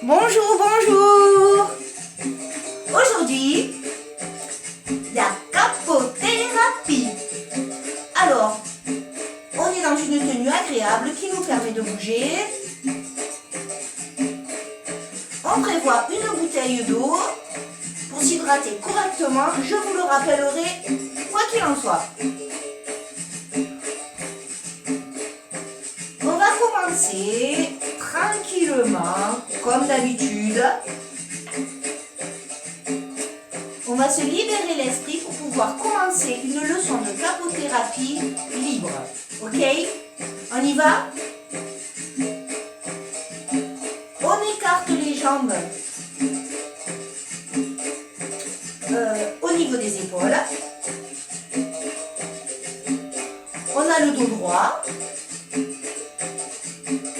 Bonjour, bonjour. Aujourd'hui, la capothérapie. Alors, on est dans une tenue agréable qui nous permet de bouger. On prévoit une bouteille d'eau pour s'hydrater correctement. Je vous le rappellerai, quoi qu'il en soit. On va commencer tranquillement, comme d'habitude. On va se libérer l'esprit pour pouvoir commencer une leçon de capothérapie libre. Ok? On y va? On écarte les jambes au niveau des épaules. On a le dos droit.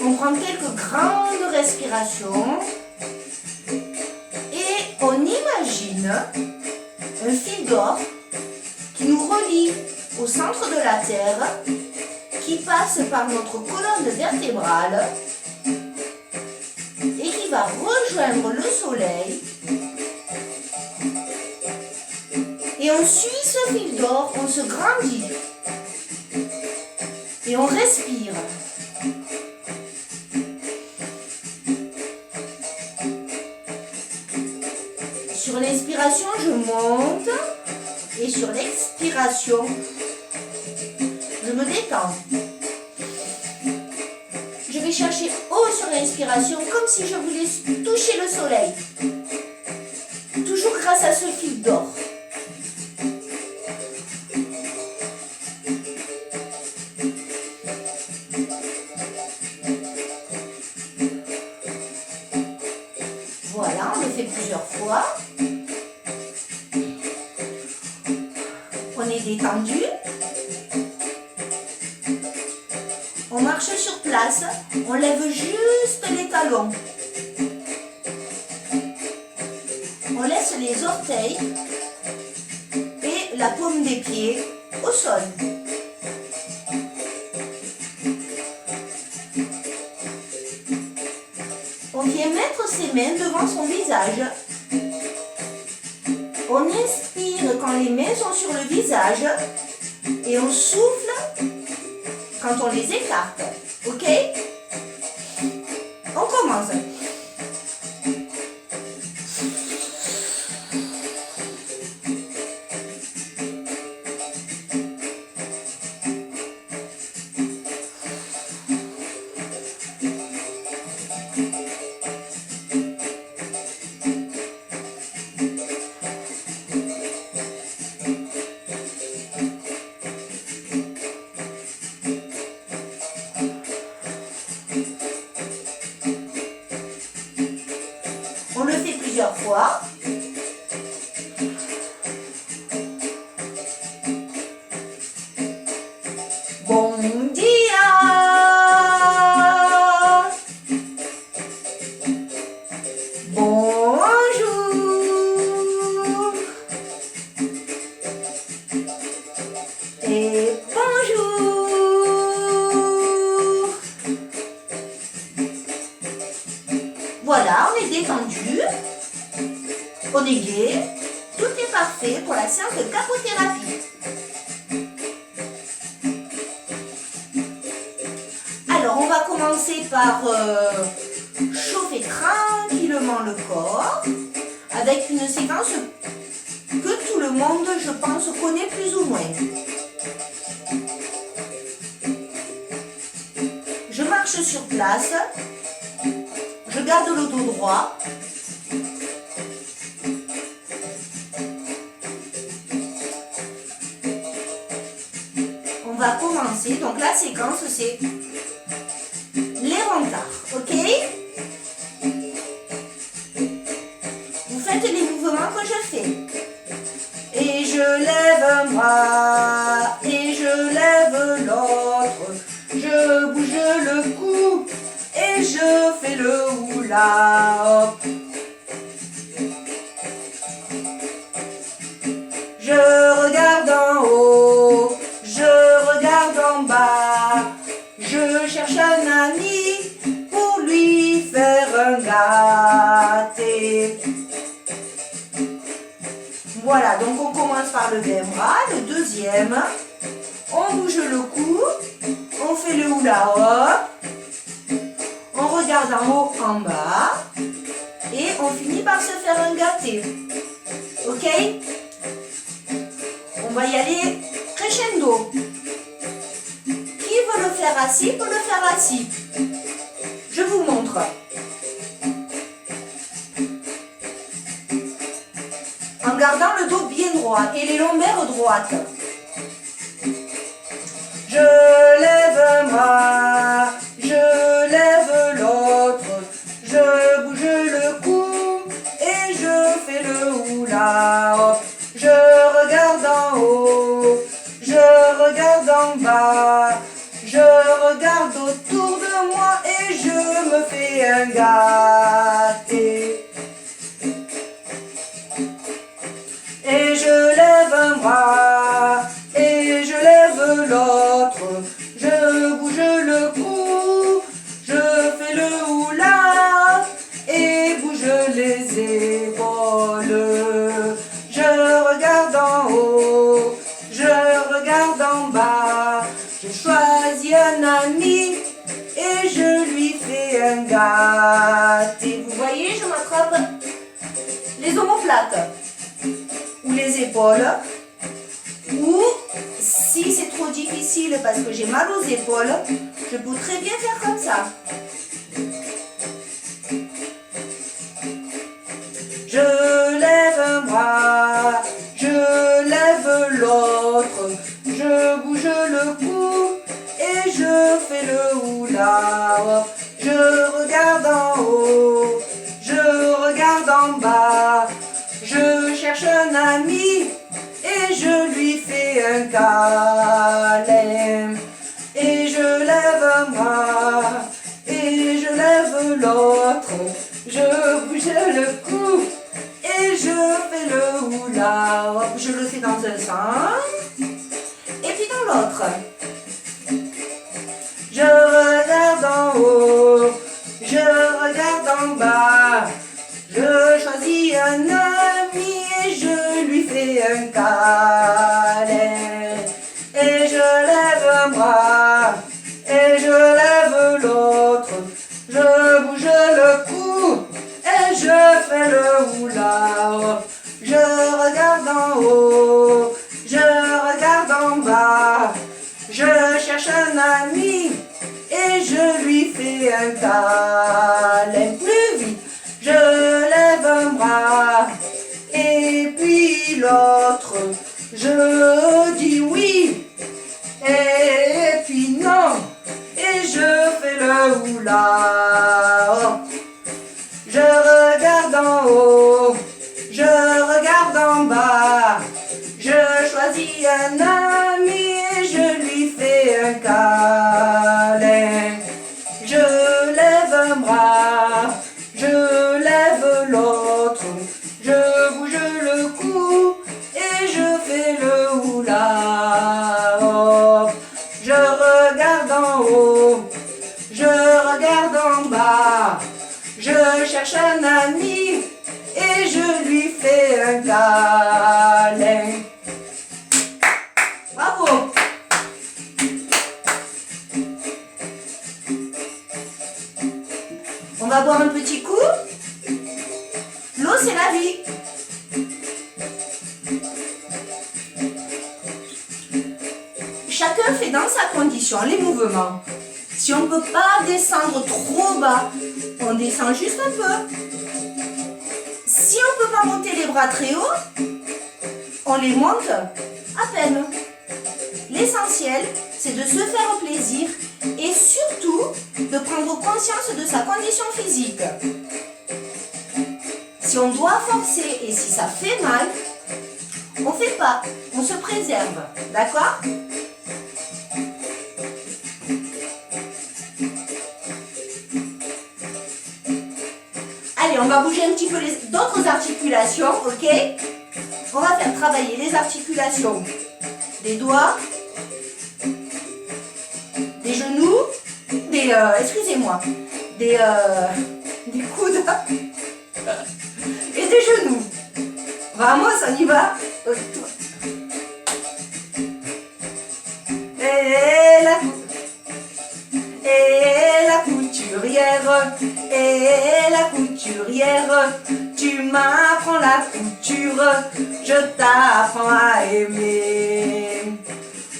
On prend quelques grandes respirations et on imagine un fil d'or qui nous relie au centre de la Terre, qui passe par notre colonne vertébrale et qui va rejoindre le soleil. Et on suit ce fil d'or, on se grandit et on respire. Sur l'inspiration, je monte et sur l'expiration, je me détends. Je vais chercher haut sur l'inspiration comme si je voulais toucher le soleil. Toujours grâce à ce fil d'or. Voilà, on le fait plusieurs fois. On est détendu. On marche sur place. On lève juste les talons. On laisse les orteils et la paume des pieds au sol. On vient mettre ses mains devant son visage. On inspire quand les mains sont sur le visage et on souffle quand on les écarte. Ok? On commence. On le fait plusieurs fois. Bon dia. Bonjour. Et bonjour. Voilà, on est détendu. On est gai. Tout est parfait pour la séance de capothérapie. Alors, on va commencer par chauffer tranquillement le corps avec une séquence que tout le monde, je pense, connaît plus ou moins. Je marche sur place. Je garde le dos droit. On va commencer. Donc la séquence, c'est les rondards. Ok? Vous faites les mouvements que je fais. Et je lève un bras. Et je lève l'autre. Je bouge le cou. Et je fais le hula hop. Je regarde en haut, je regarde en bas, je cherche un ami pour lui un gâté. Voilà, donc on commence par le même bras, le deuxième. On bouge le cou, on fait le hula hop, on regarde en haut, en bas, et on finit par se faire un gâté. Ok? On va y aller crescendo. Qui veut le faire assis peut le faire assis. Je vous montre. En gardant le dos bien droit et les lombaires droites. Je lève un bras, je lève l'autre, je bouge le cou et je fais le hula hop. Je regarde en haut, je regarde en bas, je regarde autour de moi et je me fais un gâté. Et je lève un bras, et je lève l'autre, je bouge le cou, je fais le hula et bouge les épaules. Je regarde en haut, je regarde en bas, je choisis un ami et je lui fais un gâté. Vous voyez, je m'attrape les omoplates ou les épaules, ou si c'est trop difficile parce que j'ai mal aux épaules, je peux très bien faire comme ça. Je lève un bras, je lève l'autre, je bouge le cou et je fais le hula hop. Je regarde en haut, je regarde en bas, je cherche un ami et je lui fais un câlin. Et je lève un bras et je lève l'autre, je bouge le cou et je fais le hula hop. Je le fais dans un sens et puis dans l'autre. Je regarde en haut, je regarde en bas, je choisis un ami et je lui fais un câlin. Et je lève un bras et je lève l'autre, je bouge le cou et je fais le hula hop. Je regarde en haut, je regarde en bas, je cherche un ami et je lui fais un câlin. Plus vite, je lève un bras et puis l'autre, je dis oui et puis non et je fais le hula hop. Je regarde en haut, je regarde en bas, je choisis un ami et je lui fais un câlin. Je lève un bras, je lève l'autre, je bouge le cou et je fais le hula hop. Je regarde en haut, je regarde en bas, je cherche un ami et je lui fais un câlin. Bravo! On va boire un petit coup. L'eau, c'est la vie. Chacun fait dans sa condition les mouvements. Si on ne peut pas descendre trop bas, on descend juste un peu. Si on ne peut pas monter les bras très haut, on les monte à peine. L'essentiel, c'est de se faire plaisir et surtout de prendre conscience de sa condition physique. Si on doit forcer et si ça fait mal, on ne fait pas, on se préserve, d'accord ? Allez, on va bouger un petit peu d'autres articulations, ok? On va faire travailler les articulations des doigts, des genoux, excusez-moi, des des coudes et des genoux. Vamos, on y va. Et la couturière, et la couturière, tu m'apprends la couture, je t'apprends à aimer.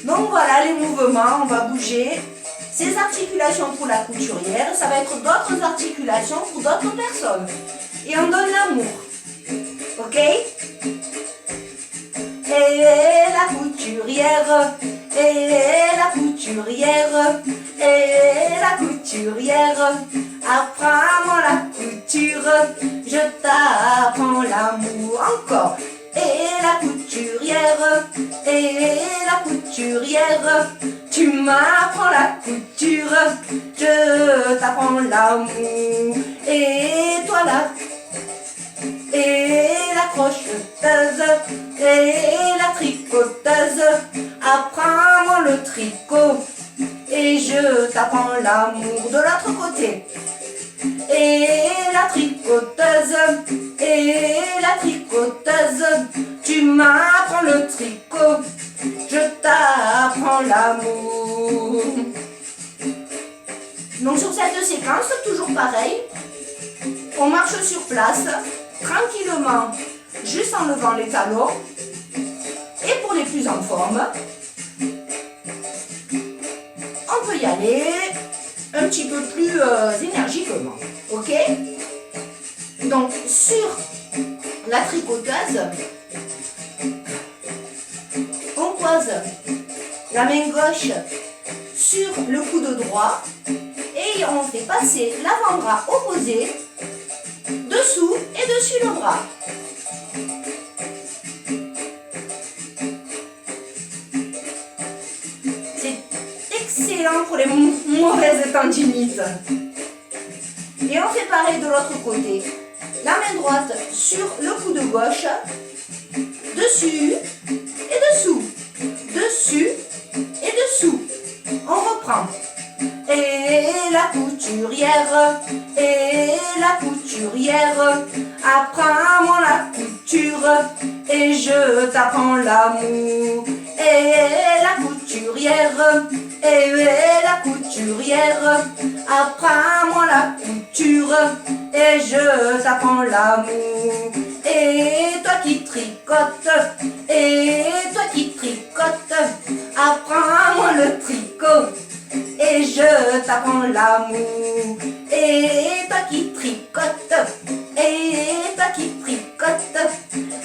Donc voilà les mouvements, on va bouger. Ces articulations pour la couturière, ça va être d'autres articulations pour d'autres personnes. Et on donne l'amour. Ok? Et la couturière, et la couturière, et la couturière, apprends-moi la couture, je t'apprends l'amour. Encore. Et la couturière, et la couturière, tu m'apprends la couture, je t'apprends l'amour. Et toi là, et la crocheteuse, et la tricoteuse, apprends-moi le tricot, et je t'apprends l'amour. De l'autre côté. Et la tricoteuse, et la tricoteuse, tu m'apprends le tricot, je t'apprends l'amour. Donc sur cette séquence, toujours pareil, on marche sur place, tranquillement, juste en levant les talons. Et pour les plus en forme, on peut y aller un petit peu plus énergiquement. Ok? Donc sur la tricoteuse, on pose la main gauche sur le coude droit et on fait passer l'avant-bras opposé dessous et dessus le bras. C'est excellent pour les mauvaises tendinites. Et on fait pareil de l'autre côté. La main droite sur le coude gauche, dessus et dessous, dessus et dessous. On reprend. Et la couturière, et la couturière, apprends-moi la couture, et je t'apprends l'amour. Et la couturière, et la couturière, apprends-moi la couture, et je t'apprends l'amour. Et toi qui tricotes, et toi qui tricotes, apprends-moi le tricot, et je t'apprends l'amour. Et toi qui tricotes, et toi qui tricotes,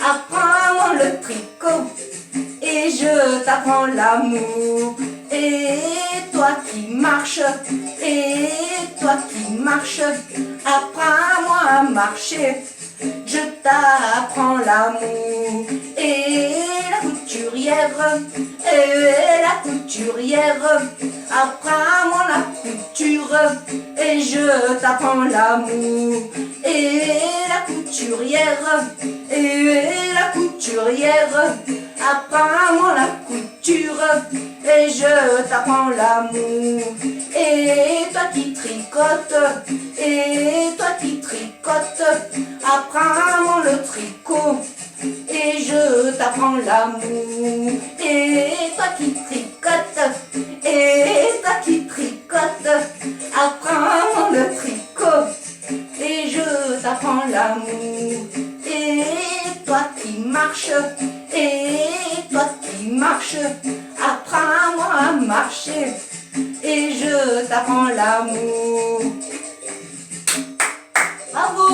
apprends-moi le tricot, et je t'apprends l'amour. Et toi qui marches, et toi qui marches, apprends-moi à marcher, je t'apprends l'amour. Et la couturière, et la couturière, apprends-moi la couture, et je t'apprends l'amour. Et la couturière, et la couturière, apprends-moi la couture, et je t'apprends l'amour. Et toi qui tricotes, et toi qui tricotes, apprends-moi le tricot, et je t'apprends l'amour. Et toi qui tricotes, et toi qui tricotes, apprends-moi le tricot, et je t'apprends l'amour. Et toi qui marches, et toi qui marches, apprends-moi à marcher, et je t'apprends l'amour. Bravo!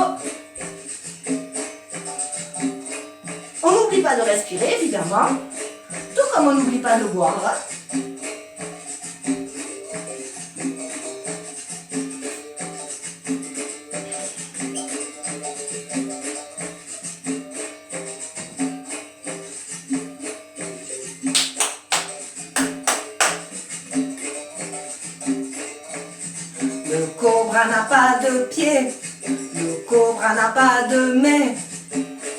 On n'oublie pas de respirer, évidemment, tout comme on n'oublie pas de boire. Le cobra n'a pas de pied, le cobra n'a pas de main.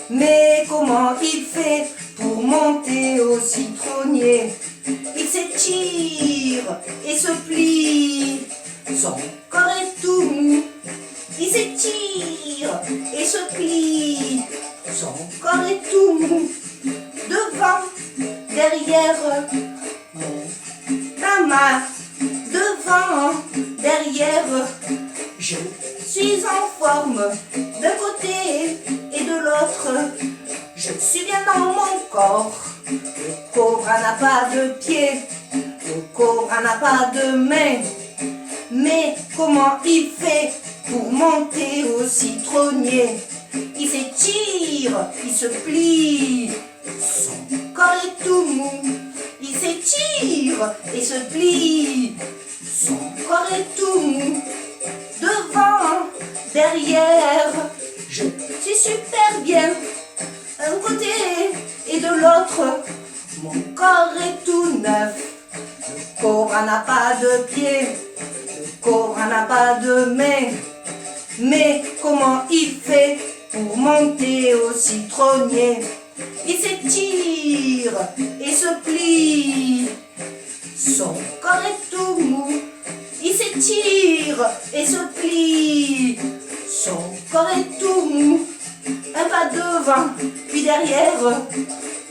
Mais comment il fait pour monter au citronnier? Il s'étire et se plie, son corps est tout mou. Il s'étire s'étire et se plie. Son corps est tout mou, devant, derrière, la main, devant, derrière. Je suis en forme d'un côté et de l'autre. Je suis bien dans mon corps. Le cobra n'a pas de pied, le cobra n'a pas de main. Mais comment il fait pour monter au citronnier? Il s'étire, il se plie, son corps est tout mou. Il s'étire et se plie, son corps est tout mou. Devant, derrière, je suis super bien. D'un côté et de l'autre, mon corps est tout neuf. Le cobra n'a pas de pied, le cobra n'a pas de main. Mais comment il fait pour monter au citronnier? Il s'étire et se plie, son corps est tout mou. Il s'étire et se plie, son corps est tout mou. Un pas devant, puis derrière,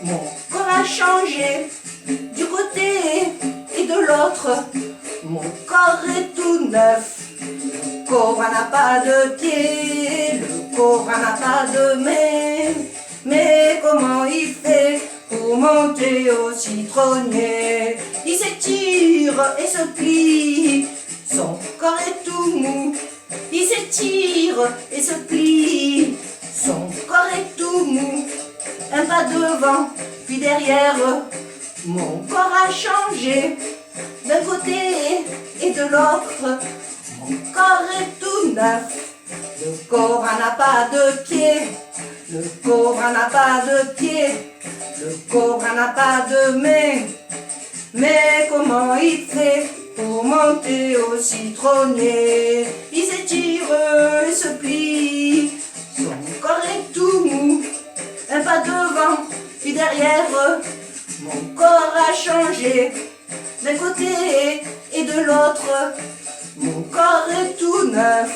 mon corps a changé. Du côté et de l'autre, mon corps est tout neuf. Le cobra n'a pas de pied, le cobra n'a pas de main. Mais comment il fait pour monter au citronnier? Il s'étire et se plie, son corps est tout mou. Il s'étire et se plie, son corps est tout mou. Un pas devant, puis derrière, mon corps a changé. D'un côté et de l'autre, mon corps est tout neuf. Le cobra n'a pas de pied, le cobra n'a pas de pied, le cobra n'a pas de main. Mais comment il fait pour monter au citronnier? Il s'étire et se plie, son corps est tout mou. Un pas devant, puis derrière, mon corps a changé. D'un côté et de l'autre, mon corps est tout neuf.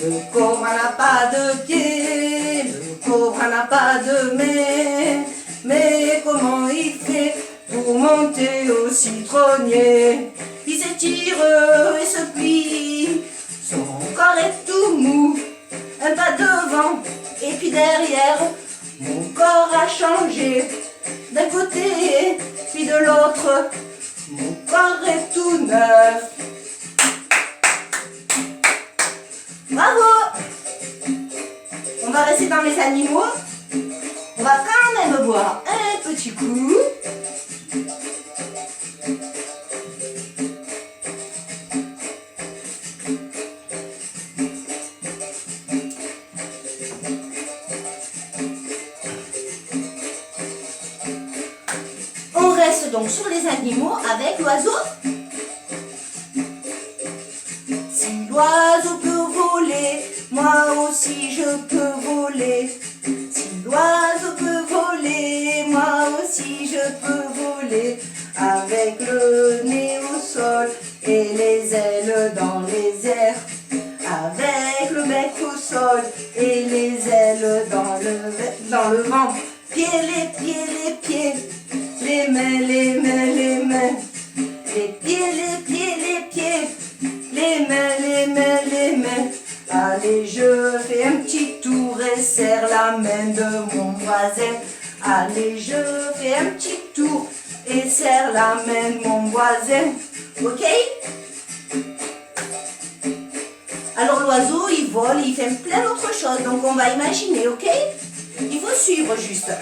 Le cobra n'a pas de pied, le cobra n'a pas de main. Mais comment il fait pour monter au citronnier? Il s'étire et se plie, son corps est tout mou. Un pas devant et puis derrière, mon corps a changé. D'un côté puis de l'autre, mon corps est tout neuf. Bravo! On va rester dans les animaux. On va quand même boire un petit coup. On reste donc sur les animaux avec l'oiseau. Si l'oiseau peut voler, moi aussi je peux voler. Si l'oiseau peut voler, moi aussi je peux voler. Avec le nez au sol et les ailes dans les airs. Avec le bec au sol et les ailes dans le vent. Pieds, les pieds, les mains, les mains, les mains. Les pieds, les pieds, les mains, les mains, les mains. Allez, je fais un petit tour et serre la main de mon voisin. Allez, je fais un petit tour et serre la main de mon voisin. Ok? Alors l'oiseau, il vole, il fait plein d'autres choses. Donc on va imaginer, ok? Il faut suivre juste.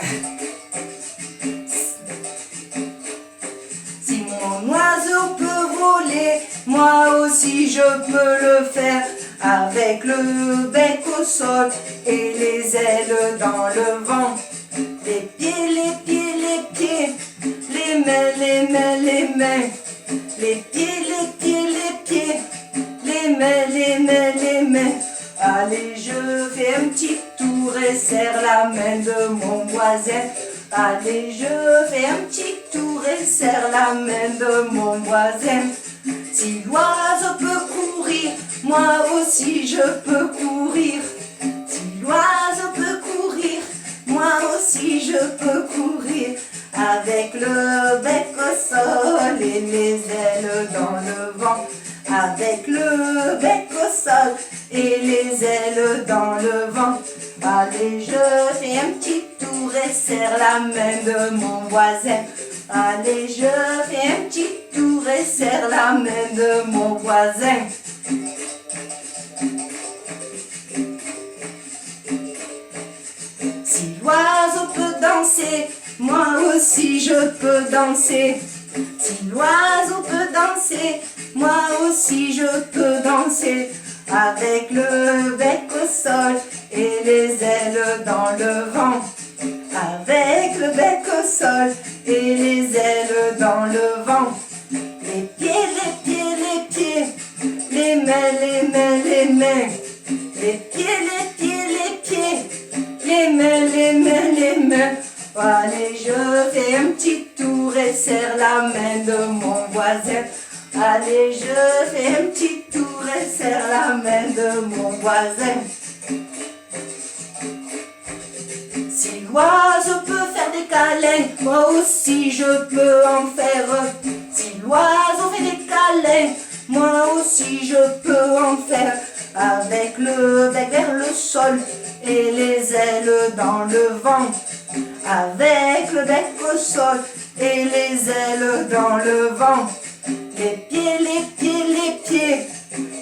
Si mon oiseau peut voler, moi aussi je peux le faire. Avec le bec au sol et les ailes dans le vent. Les pieds, les pieds, les pieds. Les mains, les mains, les mains. Les pieds, les pieds, les pieds. Les mains, les mains, les mains. Allez, je fais un petit tour et serre la main de mon voisin. Allez, je fais un petit tour et serre la main de mon voisin. Si l'oiseau peut courir, moi aussi je peux courir. Si les ailes dans le vent. Allez, je fais un petit tour et serre la main de mon voisin. Allez, je fais un petit tour et serre la main de mon voisin. Si l'oiseau peut danser, moi aussi je peux danser. Si l'oiseau peut danser, moi aussi je peux danser. Avec le bec au sol et les ailes dans le vent. Avec le bec au sol et les ailes dans le vent. Les pieds, les pieds, les pieds, les mains, les mains, les mains. Les pieds, les pieds, les pieds, les mains, les mains, les mains. Allez, je fais un petit tour et serre la main de mon voisin. Allez, je fais un petit tour et serre la main de mon voisin. Si l'oiseau peut faire des câlins, moi aussi je peux en faire. Si l'oiseau fait des câlins, moi aussi je peux en faire. Avec le bec vers le sol et les ailes dans le vent. Avec le bec au sol et les ailes dans le vent. Les pieds, les pieds, les pieds,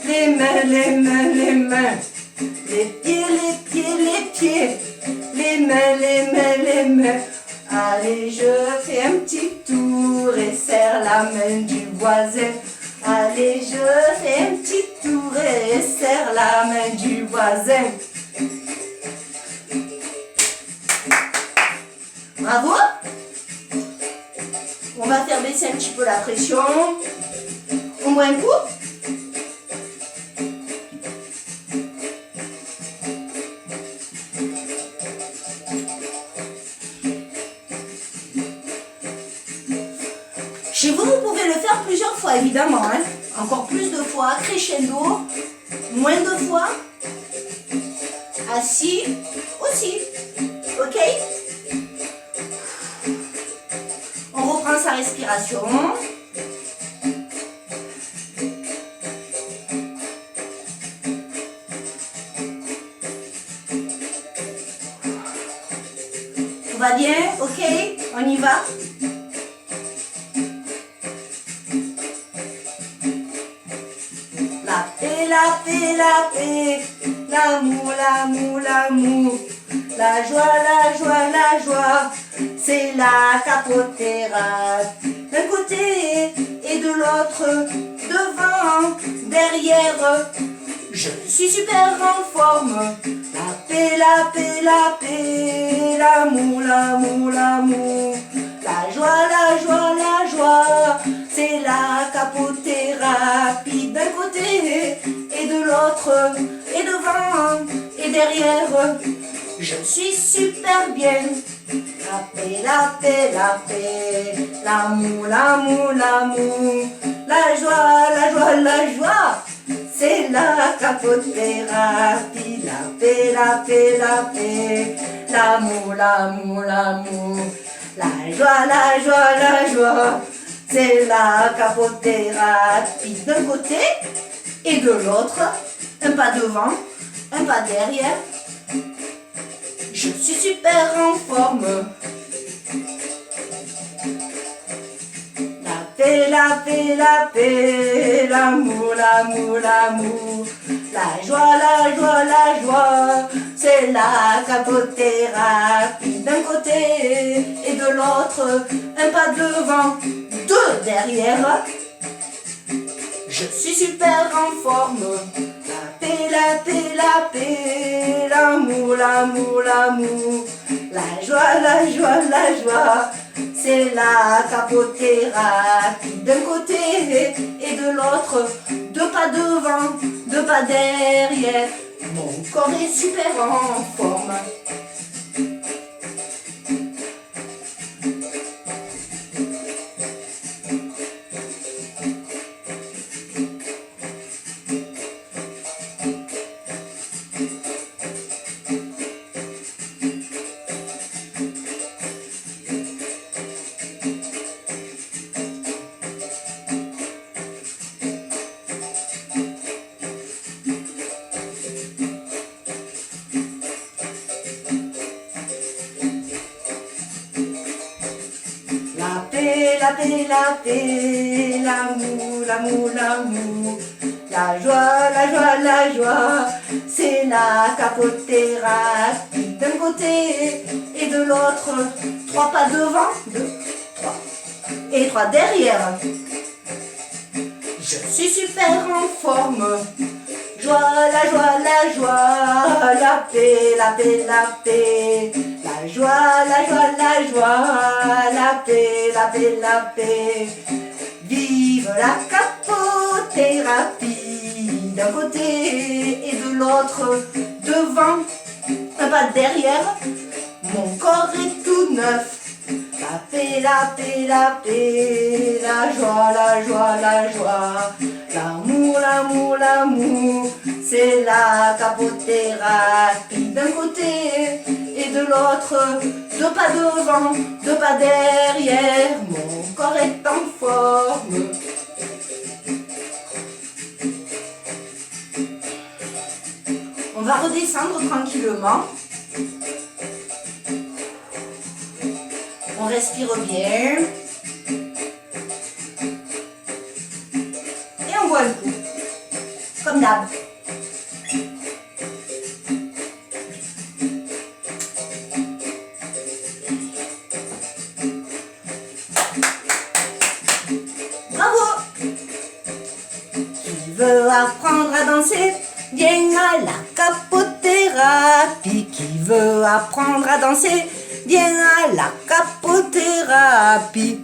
les mains, les mains, les mains. Les pieds, les pieds, les pieds, les mains, les mains, les mains. Allez, je fais un petit tour et serre la main du voisin. Allez, je fais un petit tour et serre la main du voisin. Bravo! On va faire baisser un petit peu la pression. On boit un coup. Chez vous, vous pouvez le faire plusieurs fois, évidemment. Hein. Encore plus de fois, crescendo, moins de fois, assis aussi. Ok? On reprend sa respiration. Tout va bien? Ok? On y va? La paix, la paix, la paix, l'amour, l'amour, l'amour, la joie, la joie, la joie, c'est la capothérapie. D'un côté et de l'autre, devant, derrière, je suis super en forme. La paix, la paix, la paix, l'amour, l'amour, l'amour, la joie, la joie, la joie, c'est la capothérapie. D'un côté et de l'autre, et devant et derrière, je suis super bien. La paix, la paix, la paix, l'amour, l'amour, l'amour, la joie, la joie, la joie, c'est la capothérapie. La paix, la paix, la paix, l'amour, l'amour, l'amour, la joie, la joie, la joie, c'est la capothérapie. D'un côté et de l'autre, un pas devant, un pas derrière. Je suis super en forme. La paix, la paix, la paix, l'amour, l'amour, l'amour, la joie, la joie, la joie, c'est la capothérapie. D'un côté et de l'autre, un pas devant, deux derrière. Je suis super en forme. La paix, la paix, la paix, l'amour, l'amour, l'amour, la joie, la joie, la joie, c'est la capothérapie. D'un côté et de l'autre, deux pas devant, deux pas derrière. Mon corps est super en forme. l'amour, l'amour, l'amour. La joie, la joie, la joie, c'est la capothérapie d'un côté et de l'autre. 3 pas devant, 2, 3 et 3 derrière. Je suis super en forme. Joie, la joie, la joie, la paix, la paix, la paix. La joie, la joie, la joie, la paix, la paix, la paix. Vive la capothérapie d'un côté et de l'autre, devant, un pas derrière. Mon corps est tout neuf. La paix, la paix, la paix, la joie, la joie, la joie. L'amour, l'amour, l'amour, c'est la capothérapie d'un côté et de l'autre. 2 pas devant, 2 pas derrière, mon corps est en forme. On va redescendre tranquillement. On respire bien. Et on boit un coup. Comme d'hab. Bravo! Qui veut apprendre à danser? Viens à la capothérapie. Qui veut apprendre à danser? Viens à la capothérapie.